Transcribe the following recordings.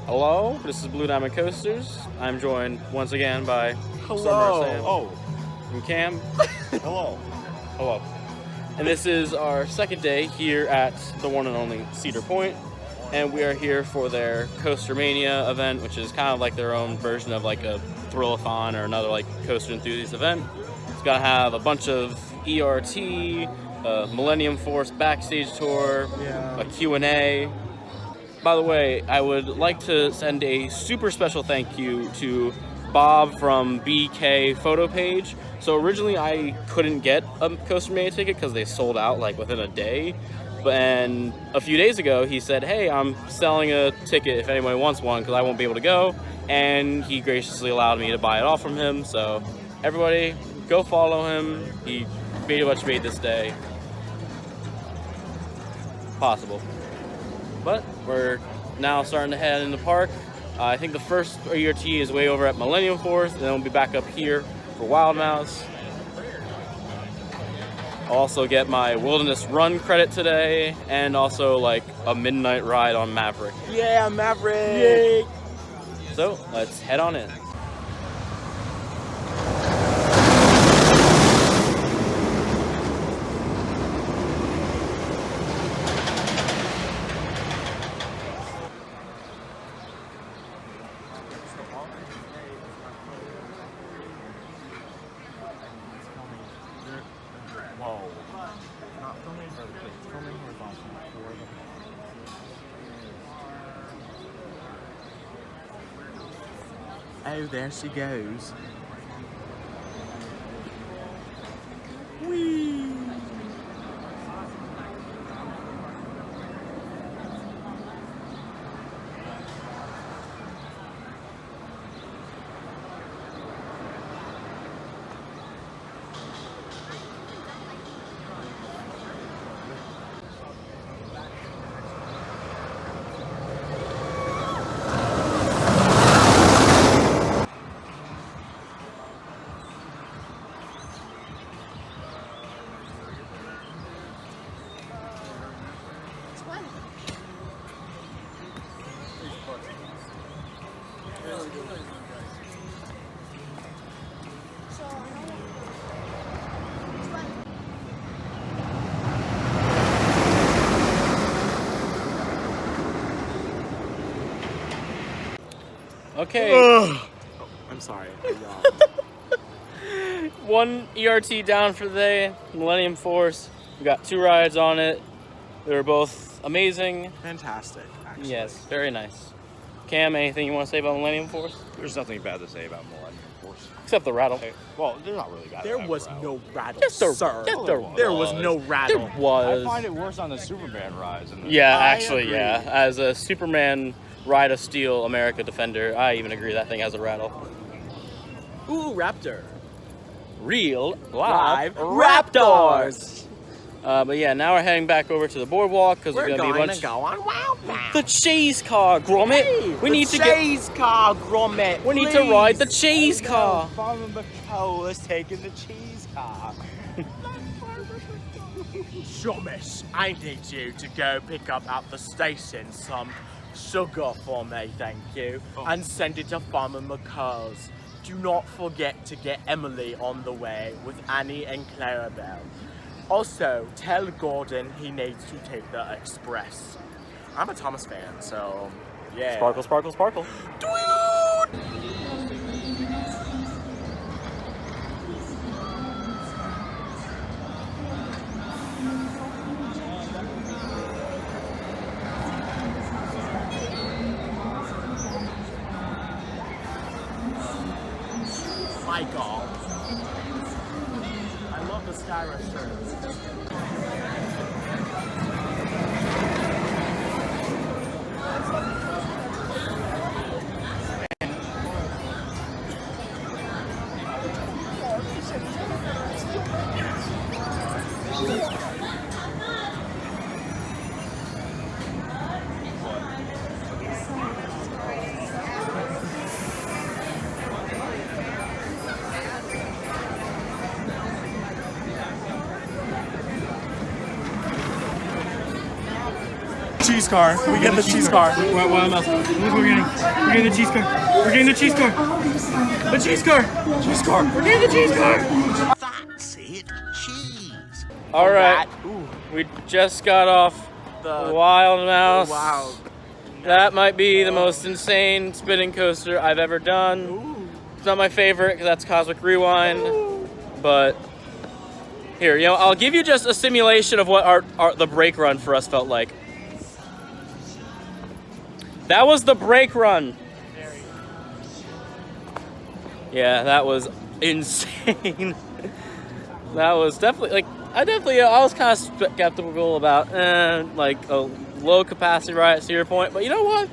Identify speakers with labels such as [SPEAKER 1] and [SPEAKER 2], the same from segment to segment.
[SPEAKER 1] Hello, this is Blue Diamond Coasters. I'm joined once again by
[SPEAKER 2] Hello.
[SPEAKER 1] Summer Sam
[SPEAKER 2] Oh.
[SPEAKER 1] and Cam.
[SPEAKER 2] Hello.
[SPEAKER 1] Hello. And this is our second day here at the one and only Cedar Point. And we are here for their Coaster-Mania event, which is kind of like their own version of like a thrill-a-thon or another like coaster enthusiast event. It's gonna have a bunch of ERT, a Millennium Force backstage tour, a Q&A. By the way, I would like to send a super special thank you to Bob from BK Photo Page. So originally I couldn't get a Coaster-Mania ticket because they sold out like within a day. And a few days ago he said, hey, I'm selling a ticket if anybody wants one because I won't be able to go. And he graciously allowed me to buy it off from him. So everybody go follow him. He pretty much made this day possible. But we're now starting to head in the park. I think the first ERT is way over at Millennium Force, and then we'll be back up here for Wild Mouse. I'll also get my Wilderness Run credit today, and also like a midnight ride on Maverick.
[SPEAKER 2] Yeah, Maverick!
[SPEAKER 1] Yay! So let's head on in.
[SPEAKER 2] Whoa. Not filming vertically, it's filming horizontally. Oh, there she goes. Whee!
[SPEAKER 1] Okay.
[SPEAKER 2] I'm sorry.
[SPEAKER 1] One ERT down for the day, Millennium Force. We got 2 rides on it. They were both amazing.
[SPEAKER 2] Fantastic, actually.
[SPEAKER 1] Yes, very nice. Cam, anything you want to say about Millennium Force?
[SPEAKER 3] There's nothing bad to say about Millennium Force.
[SPEAKER 1] Except the rattle.
[SPEAKER 3] Well, there's not really bad.
[SPEAKER 2] There was no rattle,
[SPEAKER 1] Yes, there-
[SPEAKER 2] sir.
[SPEAKER 1] yes, there
[SPEAKER 2] There was no rattle.
[SPEAKER 1] There was.
[SPEAKER 3] I find it worse on the Superman rides.
[SPEAKER 1] Yeah,
[SPEAKER 2] I
[SPEAKER 1] actually,
[SPEAKER 2] agree.
[SPEAKER 1] yeah. As a Superman Ride of Steel America defender, I even agree that thing has a rattle.
[SPEAKER 2] Ooh, Raptor.
[SPEAKER 1] Real
[SPEAKER 2] Live
[SPEAKER 1] Raptors! But yeah, now we're heading back over to the boardwalk because
[SPEAKER 2] We're
[SPEAKER 1] there's going to be a
[SPEAKER 2] going
[SPEAKER 1] bunch.
[SPEAKER 2] to go on Wild Mouse.
[SPEAKER 1] The chase car, Gromit!
[SPEAKER 2] Hey,
[SPEAKER 1] we need to get.
[SPEAKER 2] chase car, Gromit.
[SPEAKER 1] We need to ride the chase car.
[SPEAKER 3] Farmer McCall is taking the cheese car.
[SPEAKER 2] Thomas, I need you to go pick up at the station some sugar for me, thank you, and send it to Farmer McCall's. Do not forget to get Emily on the way with Annie and Clarabelle. Also, tell Gordon he needs to take the express. I'm a Thomas fan, so yeah.
[SPEAKER 1] Sparkle, sparkle, sparkle.
[SPEAKER 2] Michael. I love the Skyra shirt. cheese car. We get the cheese car.
[SPEAKER 4] What else? Look, we're getting the cheese car. We're getting the cheese car. The cheese car. Cheese car. We're getting the cheese car.
[SPEAKER 5] That's it, cheese.
[SPEAKER 1] All right, we just got off
[SPEAKER 2] The
[SPEAKER 1] Wild Mouse.
[SPEAKER 2] wow.
[SPEAKER 1] That might be the most insane spinning coaster I've ever done. It's not my favorite because that's Cosmic Rewind, but here, you know, I'll give you just a simulation of what the brake run for us felt like. That was the brake run. Yeah, that was insane. That was definitely, like, I was kind of skeptical about like a low capacity ride at Cedar Point, but you know what?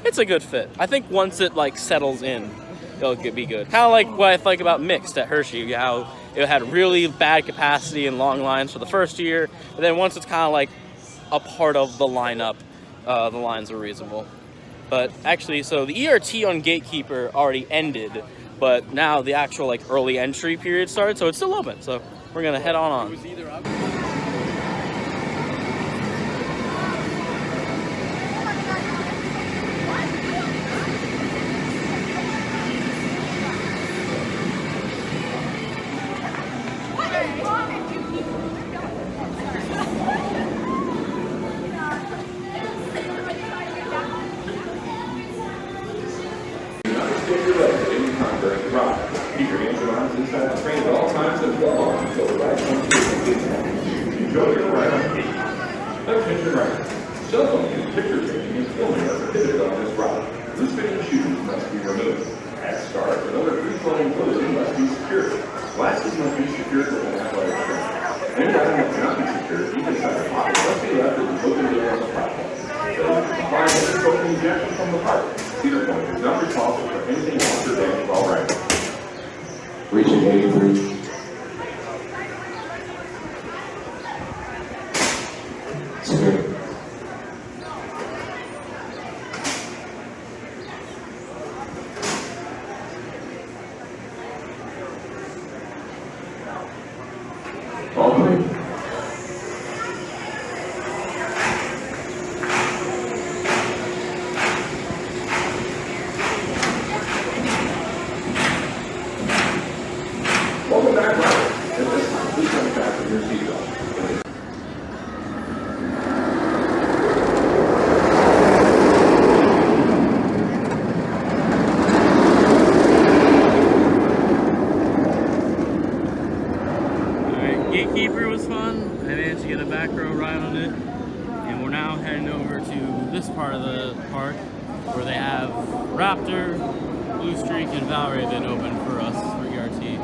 [SPEAKER 1] It's a good fit. I think once it like settles in, it'll be good. Kind of like what I like about Mixed at Hershey, how it had really bad capacity and long lines for the first year, and then once it's kind of like a part of the lineup, the lines are reasonable. But actually, so the ERT on Gatekeeper already ended, but now the actual like early entry period started, so it's still open. So we're gonna head on.
[SPEAKER 6] Keep your hands and arms inside the train at all times and flow on until the ride comes to an end. Enjoy your ride on the attention riders. Cell phone use, picture taking, and filming are prohibited on this ride. Loose-fitting shoes must be removed. At start, another free-flowing clothing must be secured. Glasses must be secured with an athletic train. Any item that cannot be secured, even inside a pocket, must be left at the open door on the platform. Apply any token ejection from the park. Cedar Point is not responsible for anything else or damage while riding. Reaching 83. Spirit. All clear. Welcome back, riders. At this time, please come back with your seatbelt.
[SPEAKER 1] Alright, Gatekeeper was fun. I managed to get a back row ride on it. And we're now heading over to this part of the park where they have Raptor, Blue Streak, and Valraven open for us for ERT.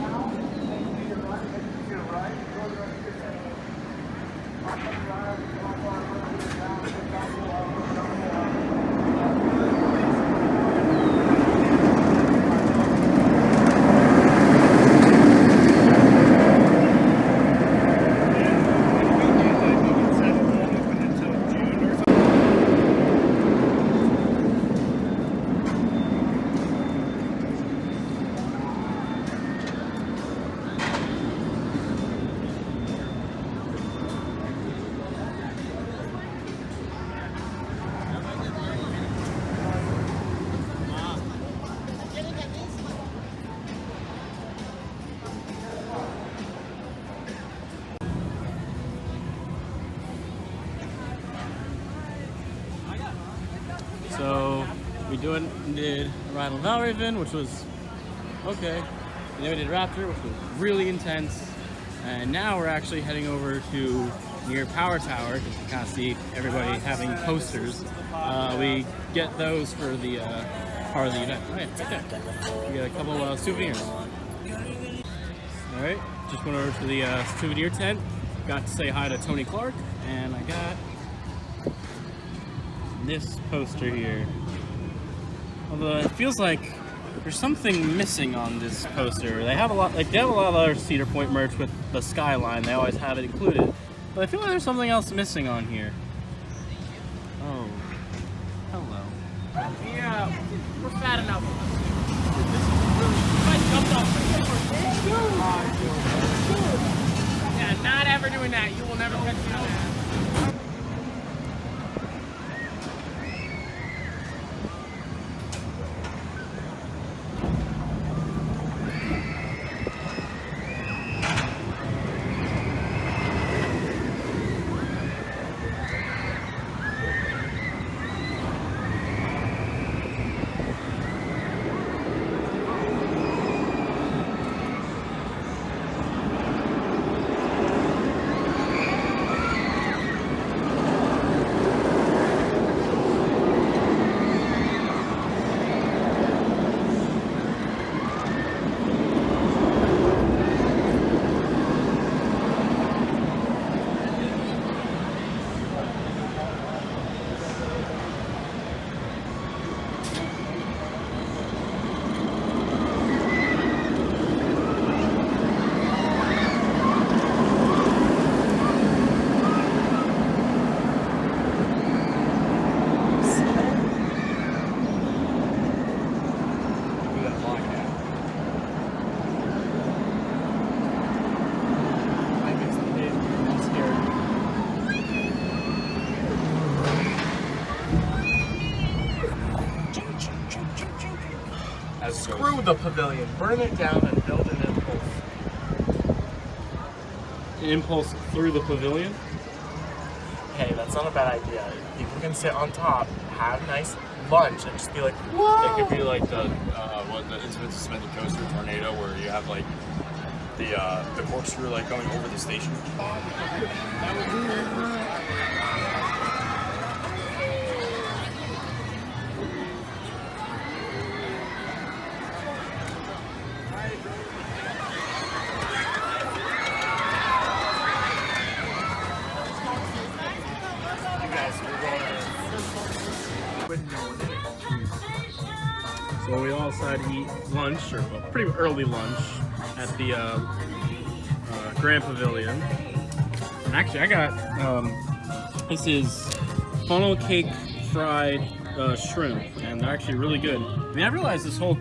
[SPEAKER 1] So we did Ride on Valraven, which was okay. And then we did Raptor, which was really intense. And now we're actually heading over to near Power Tower, because you can kind of see everybody having posters. We get those for the part of the event. Oh, yeah, right there. We get a couple of souvenirs. All right, just went over to the souvenir tent. Got to say hi to Tony Clark, and I got this poster here. Although it feels like there's something missing on this poster. They have a lot of other Cedar Point merch with the skyline. They always have it included. But I feel like there's something else missing on here. Oh. Hello.
[SPEAKER 2] Yeah, we're fat enough. Yeah, not ever doing that. You will never catch me on that. Screw the pavilion. Burn it down and build an impulse.
[SPEAKER 1] An impulse through the pavilion?
[SPEAKER 2] Hey, that's not a bad idea. People can sit on top, have nice lunch, and just be like,
[SPEAKER 3] It could be like the intimate suspended coaster tornado, where you have like the corkscrew like going over the station.
[SPEAKER 1] So we all decided to eat lunch, or well, pretty early lunch, at the Grand Pavilion. And actually, I got this is funnel cake fried shrimp, and they're actually really good. I mean, I realized this whole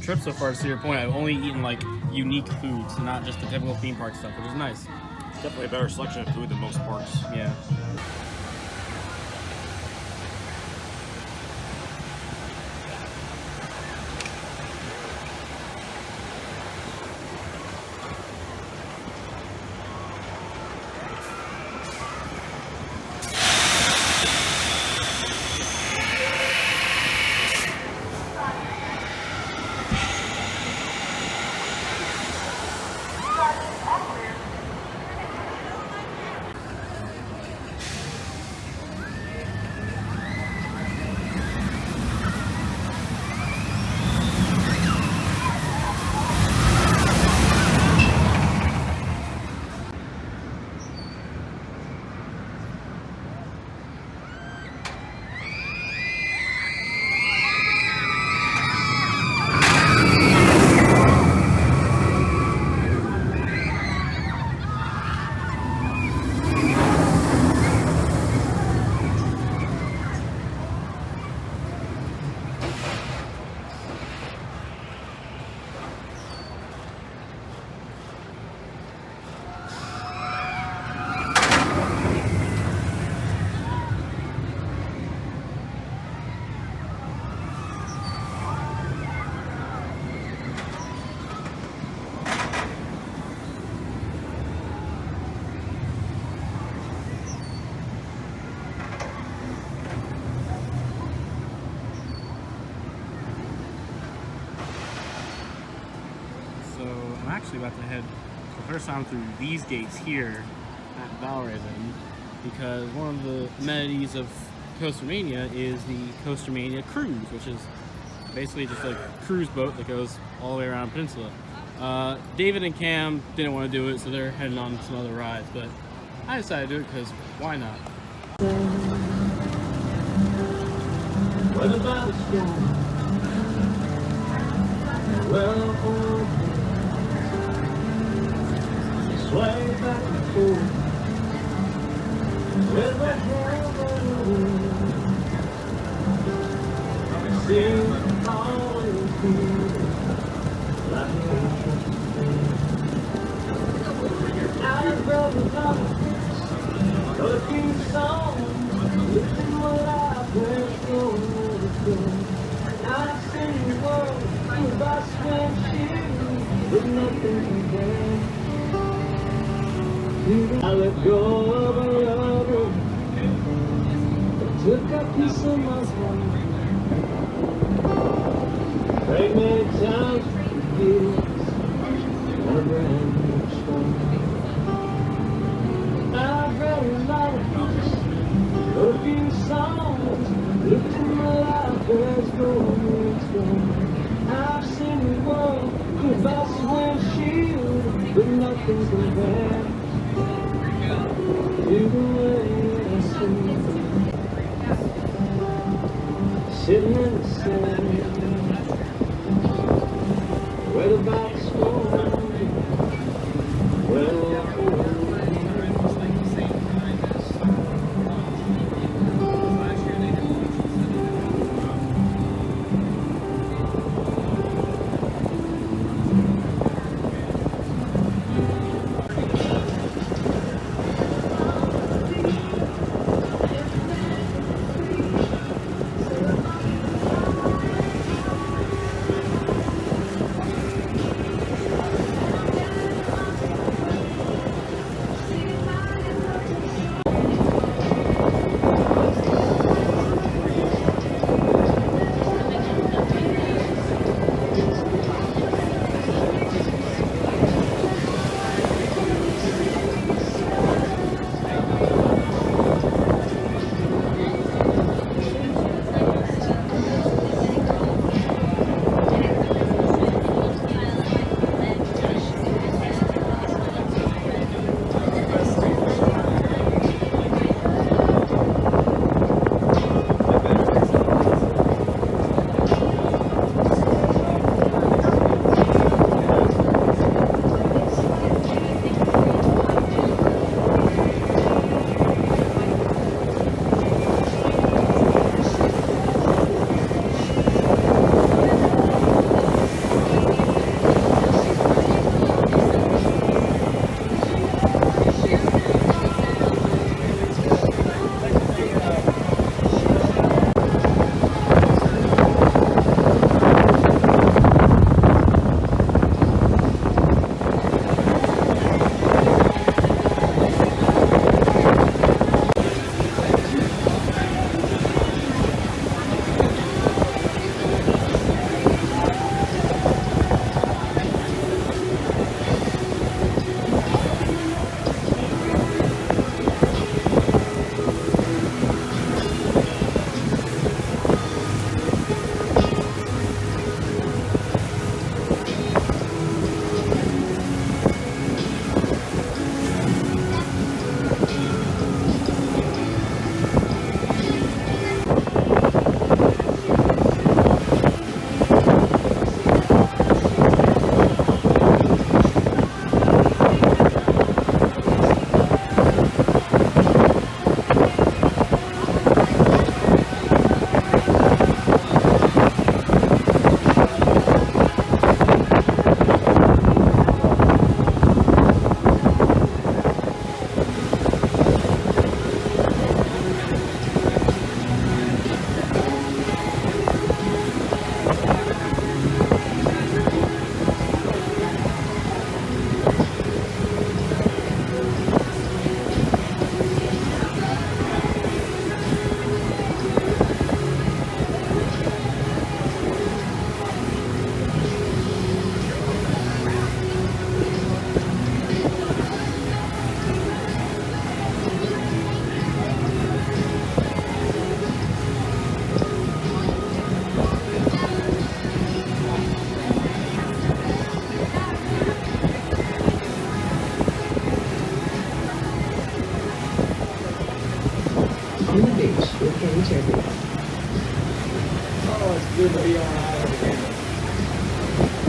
[SPEAKER 1] trip so far to Cedar Point, I've only eaten like unique foods, not just the typical theme park stuff, which is nice.
[SPEAKER 3] Definitely a better selection of food than most parks.
[SPEAKER 1] Yeah. I'm actually about to head for the first time through these gates here at Valraven, because one of the amenities of Coaster-Mania is the Coaster-Mania cruise, which is basically just a cruise boat that goes all the way around the peninsula. David and Cam didn't want to do it, so they're heading on some other rides, but I decided to do it because why not?
[SPEAKER 7] Sway back and forth with my hand on the wheel. It seems always feel like I'd rather not but a few songs lifting my life where it's going, where it's going. I've seen the world through by swim shoes, but nothing compares. I let go of a lover that took a piece of my heart. Prayed many times for forgiveness on a brand new start. I've read a lot of books, wrote a few songs, looked in my life where it's going, where it's going. I've seen the world through by swim shield, but nothing's compared to the way I see, sitting in the sand, where the box goes, well,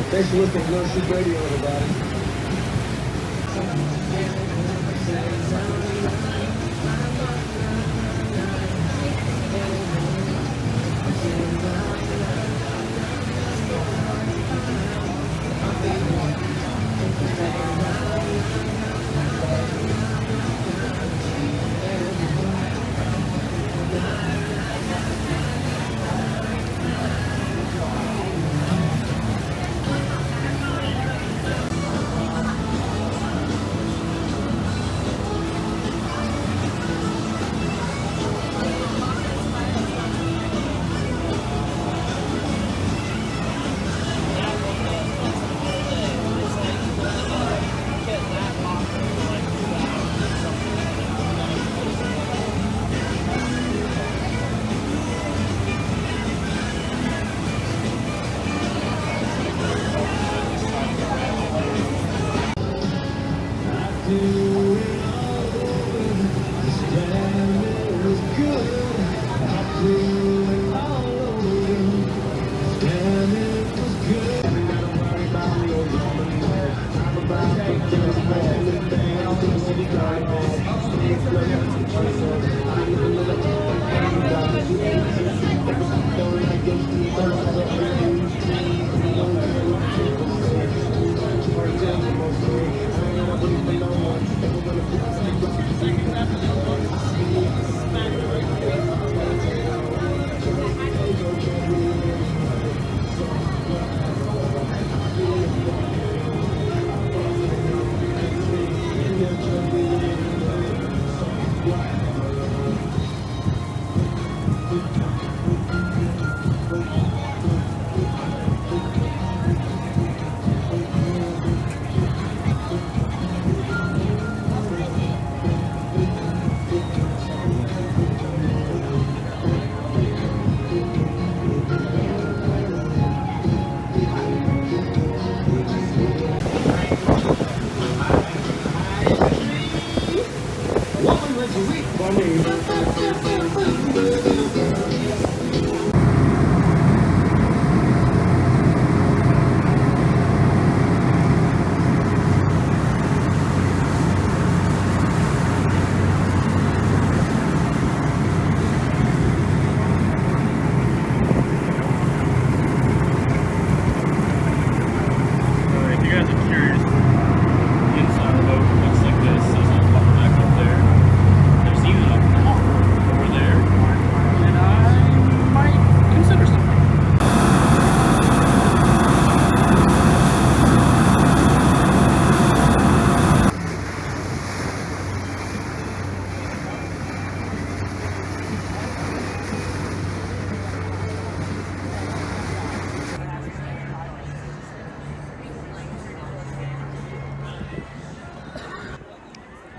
[SPEAKER 7] Thanks for listening to No Shoot Radio, everybody.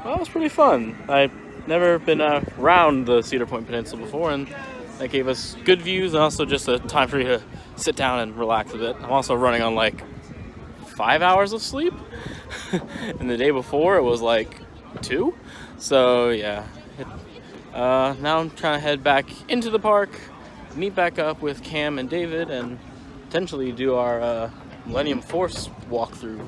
[SPEAKER 1] Well, it was pretty fun. I've never been around the Cedar Point Peninsula before, and that gave us good views and also just a time for you to sit down and relax a bit. I'm also running on like 5 hours of sleep, and the day before it was like 2. So yeah, now I'm trying to head back into the park, meet back up with Cam and David, and potentially do our Millennium Force walkthrough.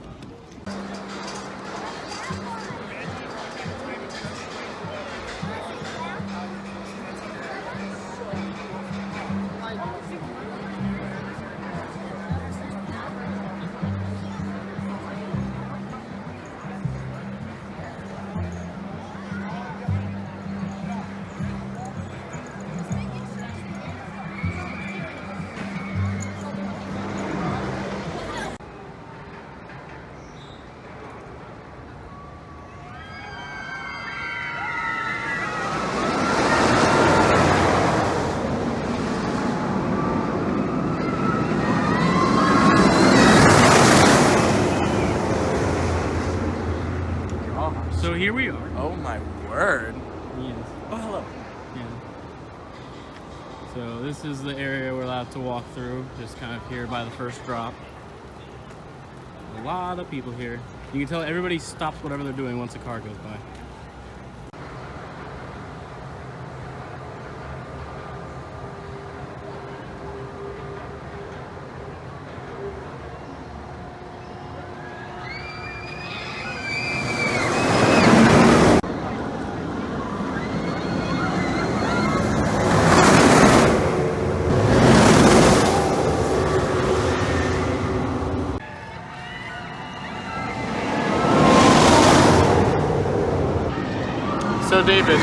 [SPEAKER 4] So here we are.
[SPEAKER 2] Oh my word.
[SPEAKER 4] Yes.
[SPEAKER 2] Oh, hello.
[SPEAKER 4] Yeah. So this is the area we're allowed to walk through, just kind of here by the first drop. A lot of people here. You can tell everybody stops whatever they're doing once a car goes by.
[SPEAKER 1] David.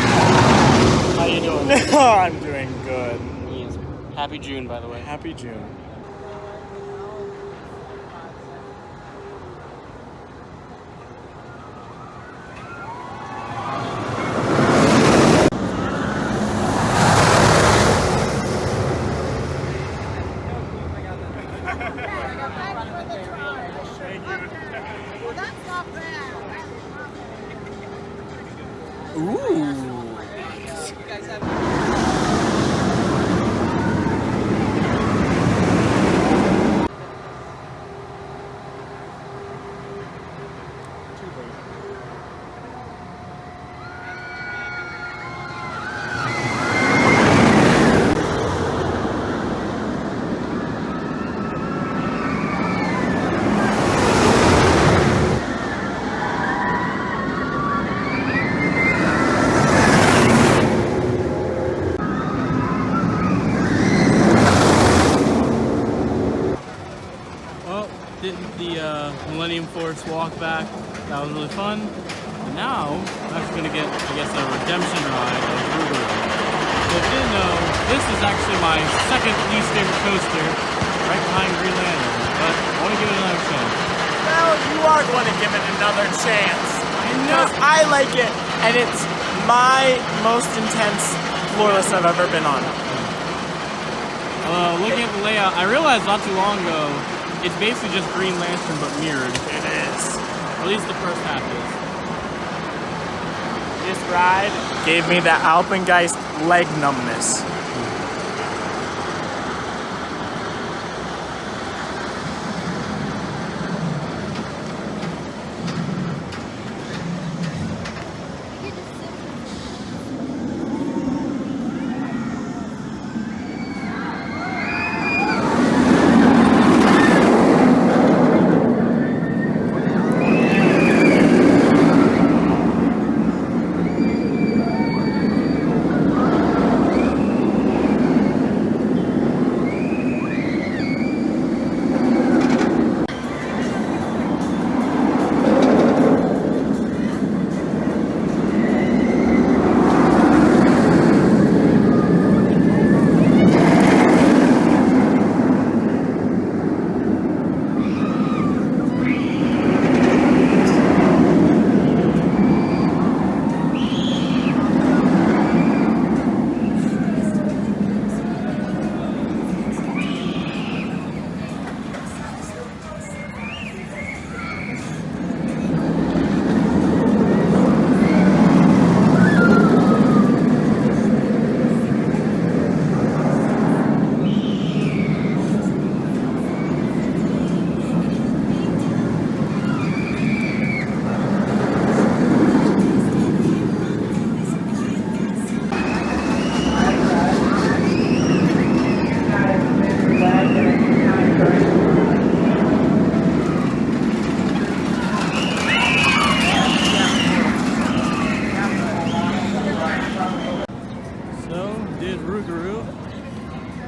[SPEAKER 1] How you doing?
[SPEAKER 2] I'm doing good.
[SPEAKER 1] Yes. Happy June, by the way.
[SPEAKER 2] Happy June.
[SPEAKER 4] Well, did the Millennium Force walk back. That was really fun. And now, I'm actually going to get, I guess, a redemption ride of Ruger. So if you didn't know, this is actually my second least favorite coaster, right behind Green Lantern. But I want to give it another chance.
[SPEAKER 2] Well, you are going to give it another chance.
[SPEAKER 4] I know.
[SPEAKER 2] Because I like it, and it's my most intense floorless I've ever been on.
[SPEAKER 4] Looking at the layout, I realized not too long ago, it's basically just Green Lantern but mirrored.
[SPEAKER 2] It is.
[SPEAKER 4] Or at least the first half is.
[SPEAKER 2] This ride gave me that Alpengeist leg numbness.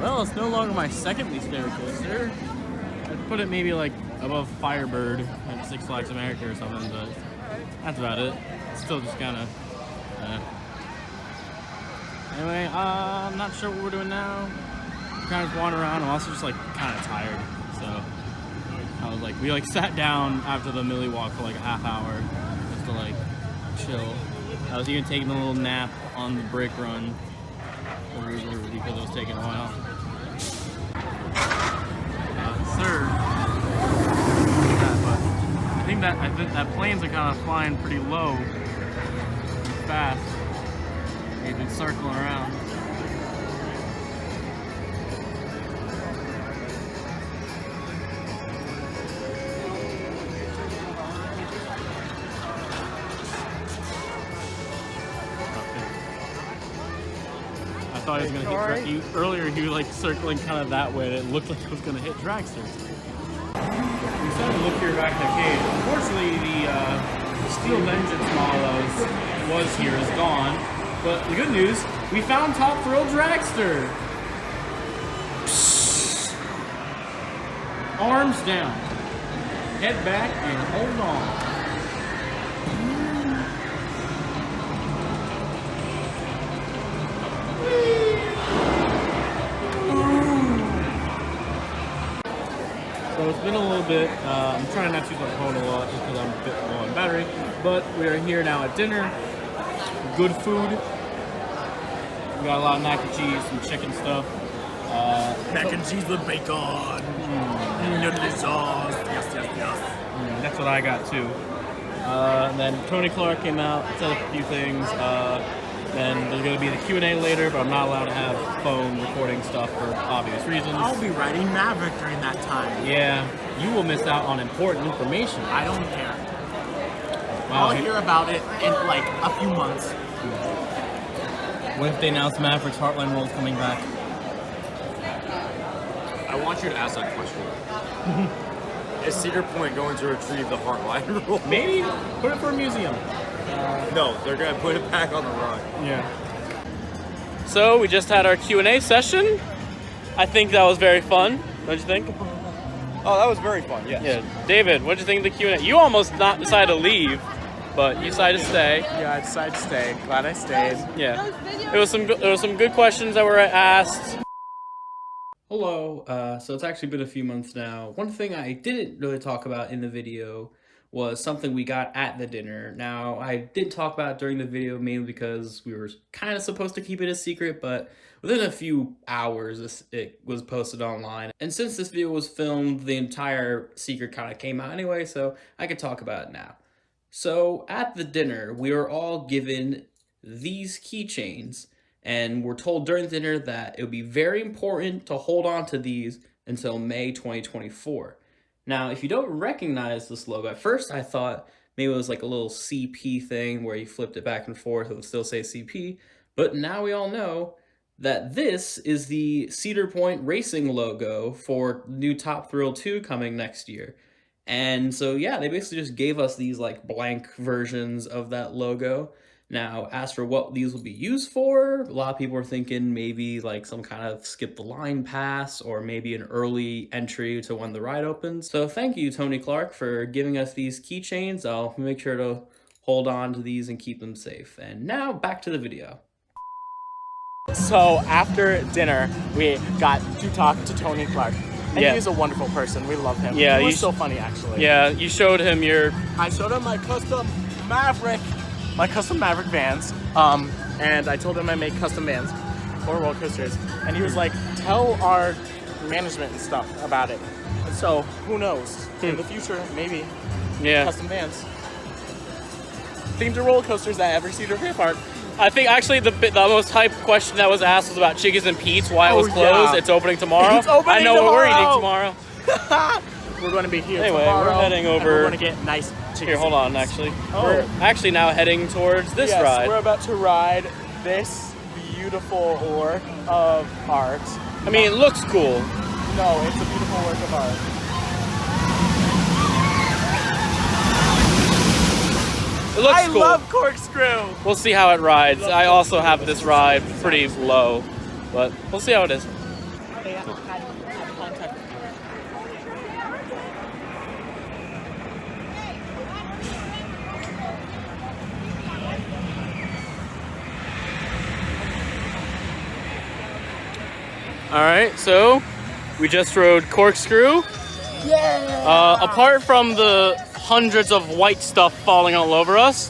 [SPEAKER 4] Well, it's no longer my second least favorite coaster. I'd put it maybe like above Firebird at Six Flags America or something, but that's about it. It's still just kind of. Anyway, I'm not sure what we're doing now. Kind of wander around. I'm also just like kind of tired, so I was like, we like sat down after the Millie walk for like a half hour just to like chill. I was even taking a little nap on the brake run because it was taking a while. Sir, but I think that planes are kind of flying pretty low, and fast. They've been circling around. I thought he was gonna hit you. Earlier he was like circling kind of that way, and it looked like it was gonna hit dragsters. We started to look here back in the cave. Unfortunately, the Steel Vengeance model that was here is gone. But the good news, we found Top Thrill Dragster. Psst. Arms down, head back, and hold on. So it's been a little bit. I'm trying not to use my phone a lot just because I'm a bit low on battery. But we are here now at dinner. Good food. We got a lot of mac and cheese, some chicken stuff.
[SPEAKER 2] Mac and cheese with bacon. Noodle sauce. Yes.
[SPEAKER 4] That's what I got too. And then Tony Clark came out, said a few things. Then there's going to be the Q&A later, but I'm not allowed to have phone recording stuff for obvious reasons.
[SPEAKER 2] I'll be riding Maverick during that time.
[SPEAKER 4] Yeah, you will miss out on important information.
[SPEAKER 2] I don't care.
[SPEAKER 4] Wow,
[SPEAKER 2] I'll hear about it in like a few months.
[SPEAKER 4] What if they announce Maverick's Heartline Roll is coming back?
[SPEAKER 3] I want you to ask that question. Is Cedar Point going to retrieve the Heartline Roll?
[SPEAKER 4] Maybe put it for a museum.
[SPEAKER 3] No, they're going to put it back on the run.
[SPEAKER 4] Yeah.
[SPEAKER 1] So we just had our Q&A session. I think that was very fun. Don't you think?
[SPEAKER 3] Oh, that was very fun, yes.
[SPEAKER 1] Yeah. David, what did you think of the Q&A? You almost not decided to leave, but you decided to stay.
[SPEAKER 2] Yeah, I decided to stay. Glad I stayed.
[SPEAKER 1] Yeah. There was some good questions that were asked.
[SPEAKER 4] Hello. So it's actually been a few months now. One thing I didn't really talk about in the video was something we got at the dinner. Now, I did talk about it during the video mainly because we were kind of supposed to keep it a secret, but within a few hours, it was posted online. And since this video was filmed, the entire secret kind of came out anyway, so I could talk about it now. So at the dinner, we were all given these keychains, and we're told during the dinner that it would be very important to hold on to these until May 2024. Now, if you don't recognize this logo, at first I thought maybe it was like a little CP thing where you flipped it back and forth, it would still say CP, but now we all know that this is the Cedar Point Racing logo for new Top Thrill 2 coming next year. And so, yeah, they basically just gave us these like blank versions of that logo. Now, as for what these will be used for, a lot of people are thinking maybe like some kind of skip the line pass or maybe an early entry to when the ride opens. So thank you, Tony Clark, for giving us these keychains. I'll make sure to hold on to these and keep them safe. And now back to the video.
[SPEAKER 2] So after dinner, we got to talk to Tony Clark. And
[SPEAKER 1] Yeah.
[SPEAKER 2] he's a wonderful person. We love him.
[SPEAKER 1] Yeah,
[SPEAKER 2] he was
[SPEAKER 1] you-
[SPEAKER 2] so funny, actually.
[SPEAKER 1] Yeah, you showed him your...
[SPEAKER 2] I showed him my custom Maverick vans, and I told him I make custom vans for roller coasters, and he was like, tell our management and stuff about it. And so, who knows? In the future, maybe
[SPEAKER 1] Yeah.
[SPEAKER 2] custom vans. Themed to roller coasters at every Cedar Fair park.
[SPEAKER 1] I think actually the most hype question that was asked was about Chickies and Pete's, why it was
[SPEAKER 2] Oh,
[SPEAKER 1] closed.
[SPEAKER 2] yeah.
[SPEAKER 1] It's opening tomorrow.
[SPEAKER 2] It's opening
[SPEAKER 1] I know what we're eating
[SPEAKER 2] tomorrow.
[SPEAKER 1] tomorrow.
[SPEAKER 2] We're going to be here
[SPEAKER 1] Anyway,
[SPEAKER 2] tomorrow.
[SPEAKER 1] we're heading
[SPEAKER 2] and
[SPEAKER 1] over-
[SPEAKER 2] we're going to get nice chicken.
[SPEAKER 1] Here, hold on, actually.
[SPEAKER 2] Oh.
[SPEAKER 1] We're actually now heading towards this
[SPEAKER 2] Yes,
[SPEAKER 1] ride.
[SPEAKER 2] we're about to ride this beautiful work of art.
[SPEAKER 1] I mean, it looks cool.
[SPEAKER 2] No, it's a beautiful work of art.
[SPEAKER 1] It looks
[SPEAKER 2] I
[SPEAKER 1] cool.
[SPEAKER 2] love Corkscrew.
[SPEAKER 1] We'll see how it rides. I also have this ride pretty low, but we'll see how it is.
[SPEAKER 2] They had contact.
[SPEAKER 1] All right, so we just rode Corkscrew.
[SPEAKER 2] Yeah.
[SPEAKER 1] Apart from the hundreds of white stuff falling all over us,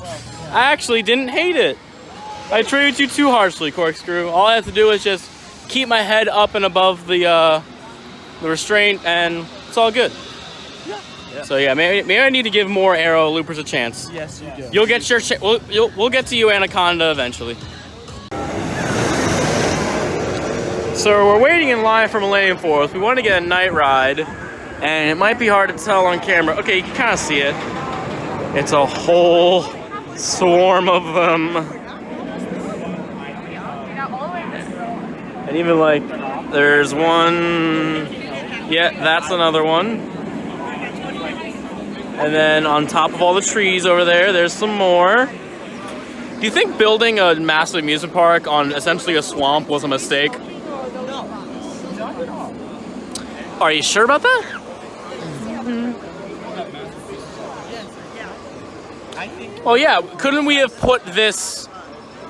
[SPEAKER 1] I actually didn't hate it. I treated you too harshly, Corkscrew. All I have to do is just keep my head up and above the restraint, and it's all good.
[SPEAKER 2] Yeah.
[SPEAKER 1] So yeah, maybe I need to give more aero loopers a chance.
[SPEAKER 2] Yes, you do.
[SPEAKER 1] You'll get your we'll get to you, Anaconda, eventually. So we're waiting in line for Millennium Force. We want to get a night ride, and it might be hard to tell on camera. Okay, you can kind of see it. It's a whole swarm of them. And even like, there's one, yeah, that's another one. And then on top of all the trees over there, there's some more. Do you think building a massive amusement park on essentially a swamp was a mistake? Are you sure about that? Oh yeah, couldn't we have put this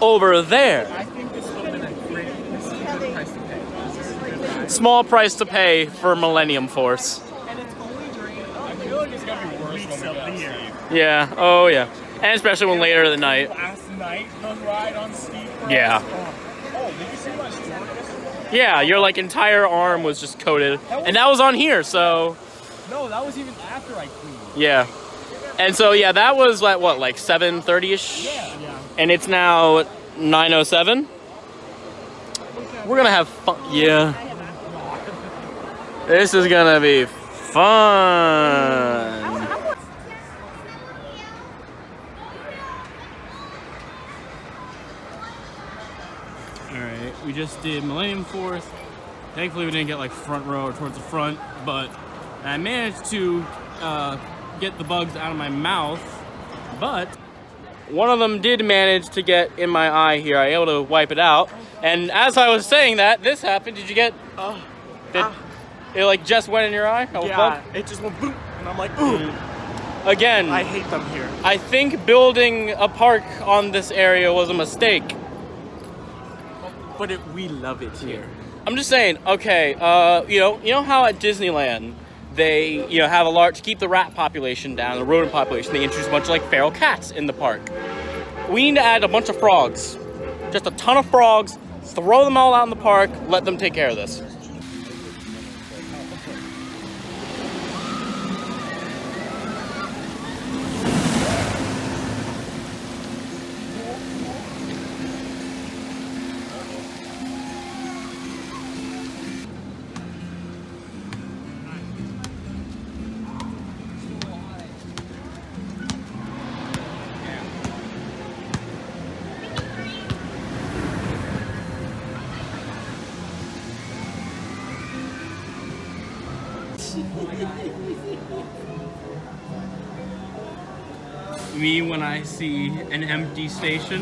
[SPEAKER 1] over there?
[SPEAKER 2] I think this would have been a good price to pay.
[SPEAKER 1] Small price to pay for Millennium Force.
[SPEAKER 2] And it's only
[SPEAKER 3] gonna be worse
[SPEAKER 2] weeks
[SPEAKER 3] when we
[SPEAKER 2] of
[SPEAKER 3] get
[SPEAKER 2] the
[SPEAKER 3] on
[SPEAKER 2] year.
[SPEAKER 3] Steve.
[SPEAKER 1] Yeah. Oh yeah. And especially when later in the night.
[SPEAKER 2] Last night, the ride on Steve.
[SPEAKER 1] Yeah.
[SPEAKER 3] Oh, did you see my story yesterday?
[SPEAKER 1] Yeah, your like entire arm was just coated, and that was on here. So
[SPEAKER 3] No, that was even after I cleaned.
[SPEAKER 1] yeah. And so yeah, that was at what, like 7:30ish?
[SPEAKER 3] Yeah.
[SPEAKER 1] And it's now 9:07. We're gonna have fun. Yeah. This is gonna be fun.
[SPEAKER 4] Alright, we just did Millennium Force. Thankfully we didn't get like front row or towards the front, but I managed to get the bugs out of my mouth, but
[SPEAKER 1] One of them did manage to get in my eye here. I was able to wipe it out. And as I was saying that, this happened. Did you get... it like just went in your eye?
[SPEAKER 2] Yeah, it just went boom, and I'm like, ooh.
[SPEAKER 1] Again,
[SPEAKER 2] I hate them here.
[SPEAKER 1] I think building a park on this area was a mistake.
[SPEAKER 2] But we love it here.
[SPEAKER 1] I'm just saying, okay, you know how at Disneyland they, have a large, to keep the rat population down, the rodent population, they introduce a bunch of like feral cats in the park. We need to add a bunch of frogs. Just a ton of frogs, throw them all out in the park, let them take care of this.
[SPEAKER 4] me when I see an empty station.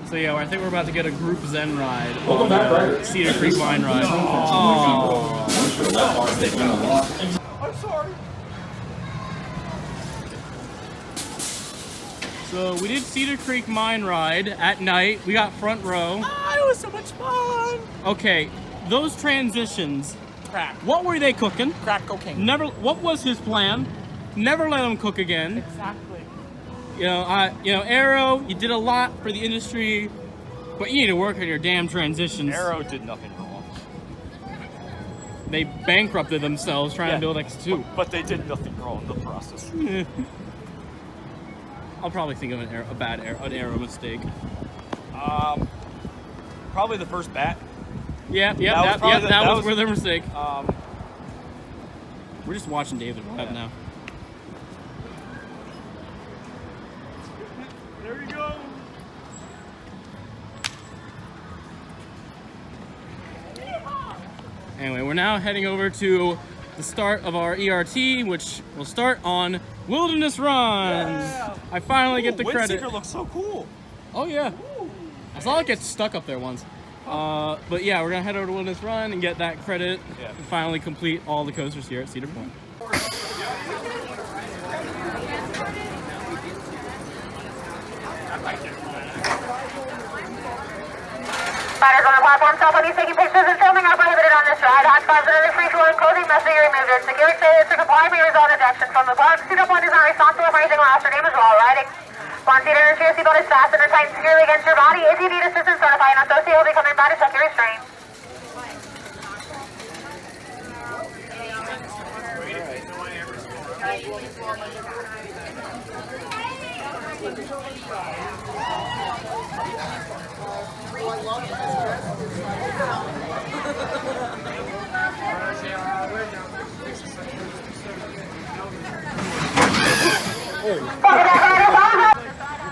[SPEAKER 4] So yeah, I think we're about to get a group Zen ride on Cedar Creek Mine Ride. Oh.
[SPEAKER 2] I'm sorry.
[SPEAKER 4] So we did Cedar Creek Mine Ride at night. We got front row.
[SPEAKER 2] Ah, it was so much fun.
[SPEAKER 4] Okay, those transitions.
[SPEAKER 2] Crack.
[SPEAKER 4] What were they cooking?
[SPEAKER 2] Crack cocaine.
[SPEAKER 4] Never. What was his plan? Never let him cook again.
[SPEAKER 2] Exactly.
[SPEAKER 4] Arrow, you did a lot for the industry, but you need to work on your damn transitions.
[SPEAKER 3] Arrow did nothing wrong.
[SPEAKER 4] They bankrupted themselves trying to build X2.
[SPEAKER 3] But they did nothing wrong in the process.
[SPEAKER 4] I'll probably think of an arrow mistake.
[SPEAKER 3] Probably the first bat.
[SPEAKER 4] That was where their mistake. We're just watching David ride now.
[SPEAKER 3] There you go.
[SPEAKER 4] Anyway, we're now heading over to the start of our ERT, which will start on Wilderness Run.
[SPEAKER 3] Yeah.
[SPEAKER 4] I finally get the credit.
[SPEAKER 3] Windseeker looks so cool.
[SPEAKER 4] Oh yeah. I saw it get stuck up there once. But yeah, we're gonna head over to Wilderness Run and get that credit and finally complete all the coasters here at Cedar Point.
[SPEAKER 8] Riders on the platform, cell phone use, taking pictures and filming are prohibited on this ride. Hot spots and other free-flowing clothing must be removed. And security failures to comply may result in ejection from the park. Cedar Point is not responsible for anything lost or damaged while riding. Once seated, ensure your seatbelt is fastened or tightened securely against your body. If you need assistance, notify an associate will be coming by to check your restraint.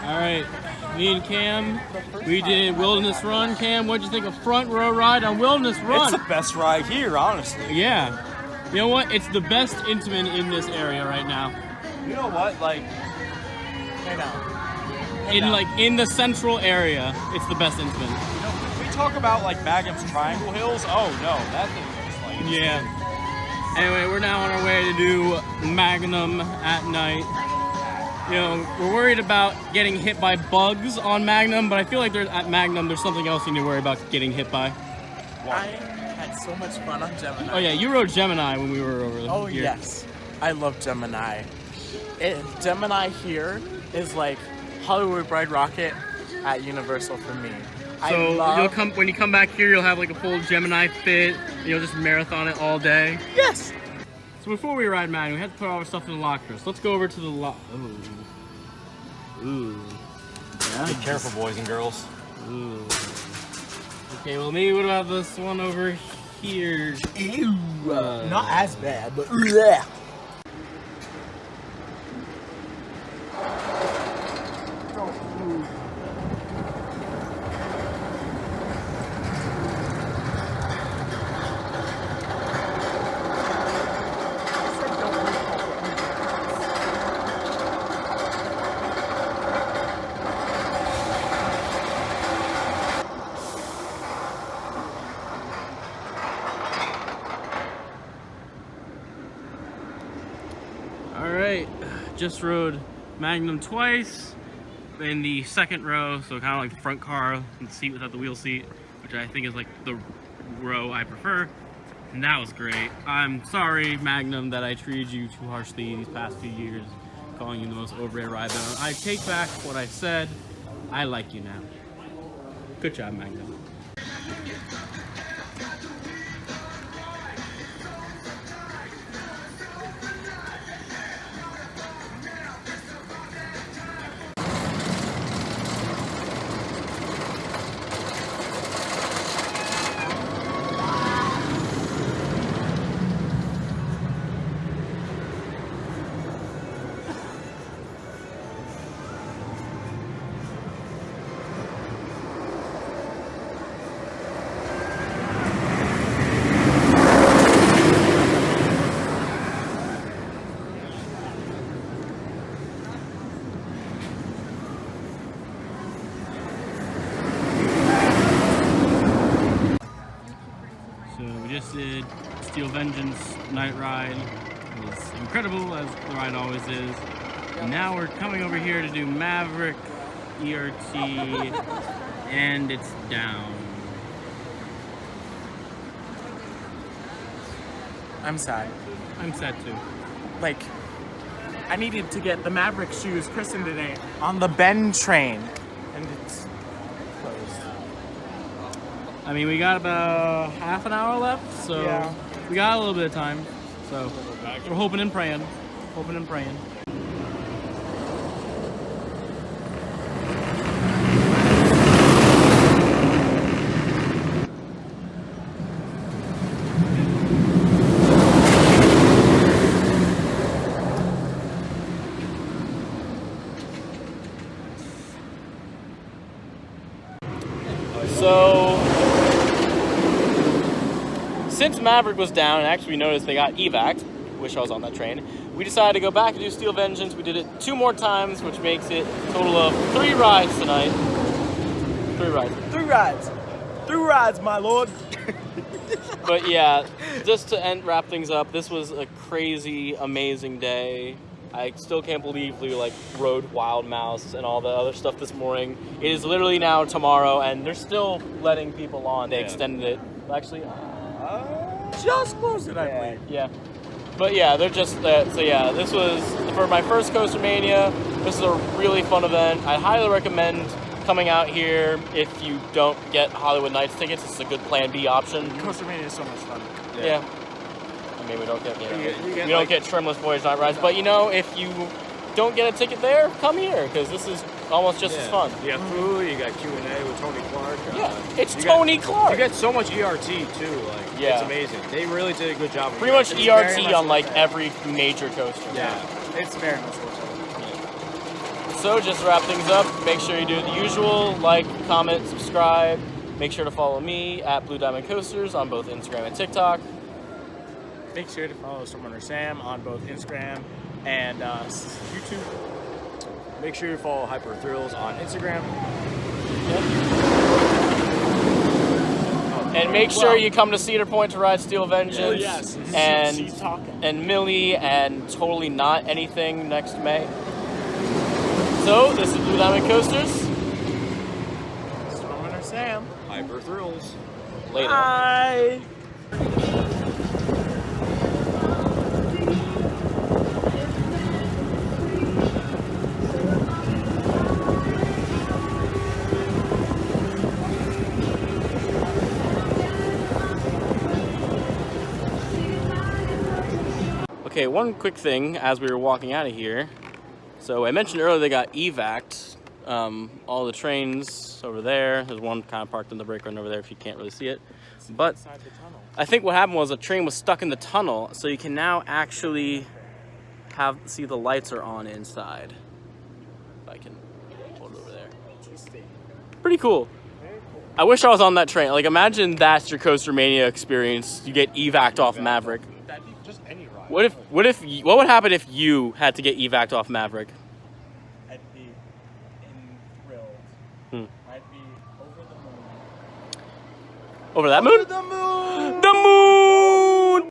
[SPEAKER 4] Alright, me and Cam, we did Wilderness Run. Cam, what'd you think of front row ride on Wilderness Run?
[SPEAKER 3] It's the best ride here, honestly.
[SPEAKER 4] Yeah. You know what? It's the best intimate in this area right now.
[SPEAKER 3] You know what? Like,
[SPEAKER 4] In the central area, it's the best intimate.
[SPEAKER 3] we talk about like Magnum's Triangle Hills. Oh no, that thing is like.
[SPEAKER 4] Yeah. Anyway, we're now on our way to do Magnum at night. We're worried about getting hit by bugs on Magnum, but I feel like at Magnum there's something else you need to worry about getting hit by.
[SPEAKER 2] I had so much fun on Gemini.
[SPEAKER 4] Oh yeah, you rode Gemini when we were over
[SPEAKER 2] Oh
[SPEAKER 4] here.
[SPEAKER 2] yes. I love Gemini. Gemini here is like Hollywood Bride Rocket at Universal for me.
[SPEAKER 4] So you'll come when you come back here. You'll have like a full Gemini fit. You'll just marathon it all day.
[SPEAKER 2] Yes.
[SPEAKER 4] So before we ride Magnum, we have to put all our stuff in the locker. So let's go over to the Ooh. Yeah.
[SPEAKER 3] Be careful, boys and girls.
[SPEAKER 4] Ooh. Okay, well maybe what about this one over here?
[SPEAKER 2] Ew. Not as bad, but yeah.
[SPEAKER 4] Alright, just rode Magnum twice in the second row, so kind of like the front car and seat without the wheel seat, which I think is like the row I prefer, and that was great. I'm sorry, Magnum, that I treated you too harshly these past few years, calling you the most overrated ride, but I take back what I said. I like you now. Good job, Magnum. Did Steel Vengeance night ride. It was incredible, as the ride always is. And now we're coming over here to do Maverick ERT, and it's down.
[SPEAKER 2] I'm sad.
[SPEAKER 4] I'm sad too.
[SPEAKER 2] Like, I needed to get the Maverick shoes christened today on the Bend train, and it's closed.
[SPEAKER 4] I mean, we got about half an hour left, so
[SPEAKER 2] Yeah.
[SPEAKER 4] we got a little bit of time. So we're hoping and praying. Hoping and praying.
[SPEAKER 1] So, since Maverick was down, and actually we noticed they got evac'd, wish I was on that train, we decided to go back and do Steel Vengeance. We did it 2 more times, which makes it a total of 3 rides tonight. 3 rides.
[SPEAKER 2] 3 rides. 3 rides, my lord.
[SPEAKER 1] But yeah, just to wrap things up, this was a crazy, amazing day. I still can't believe we rode Wild Mouse and all the other stuff this morning. It is literally now tomorrow, and they're still letting people on. They extended it. Actually,
[SPEAKER 2] Just closed it, I believe.
[SPEAKER 1] yeah. But yeah, they're just so yeah. This was for my first Coaster-Mania. This is a really fun event. I highly recommend coming out here if you don't get Hollywood Nights tickets. It's a good Plan B option.
[SPEAKER 2] Coaster-Mania is so much fun.
[SPEAKER 1] Yeah. I mean, we don't get we don't get Trimless Voyage Night rides, but you know, if you don't get a ticket there, come here because this is almost just as fun.
[SPEAKER 3] You got food, you got Q&A with Tony Clark.
[SPEAKER 1] Yeah, it's Tony Clark.
[SPEAKER 3] You get so much ERT too,
[SPEAKER 1] Yeah.
[SPEAKER 3] it's amazing. They really did a good job.
[SPEAKER 1] Pretty much ERT on every major coaster.
[SPEAKER 2] Yeah, it's very much worth it.
[SPEAKER 1] So just to wrap things up, make sure you do the usual, like, comment, subscribe. Make sure to follow me at Blue Diamond Coasters on both Instagram and TikTok.
[SPEAKER 2] Make sure to follow Stormrunner Sam on both Instagram and YouTube.
[SPEAKER 3] Make sure you follow Hyper Thrills on Instagram.
[SPEAKER 1] And make sure you come to Cedar Point to ride Steel Vengeance.
[SPEAKER 2] Yes.
[SPEAKER 1] And Millie and Totally Not Anything next May. So this is Blue Diamond Coasters.
[SPEAKER 2] Stormrunner Sam.
[SPEAKER 3] Hyper Thrills.
[SPEAKER 1] Later.
[SPEAKER 2] Bye.
[SPEAKER 1] Okay, one quick thing as we were walking out of here. So I mentioned earlier they got evac'd. All the trains over there. There's one kind of parked in the brake run over there if you can't really see it. But I think what happened was a train was stuck in the tunnel, so you can now actually see the lights are on inside. If I can hold it over there. Pretty cool. I wish I was on that train. Like, imagine that's your Coaster-Mania experience. You get evac'd off Maverick.
[SPEAKER 3] That'd be just any ride.
[SPEAKER 1] What would happen if you had to get evac'd off Maverick?
[SPEAKER 4] I'd be enthralled. I'd be over the moon.
[SPEAKER 1] Over that moon?
[SPEAKER 2] The moon!
[SPEAKER 1] The moon!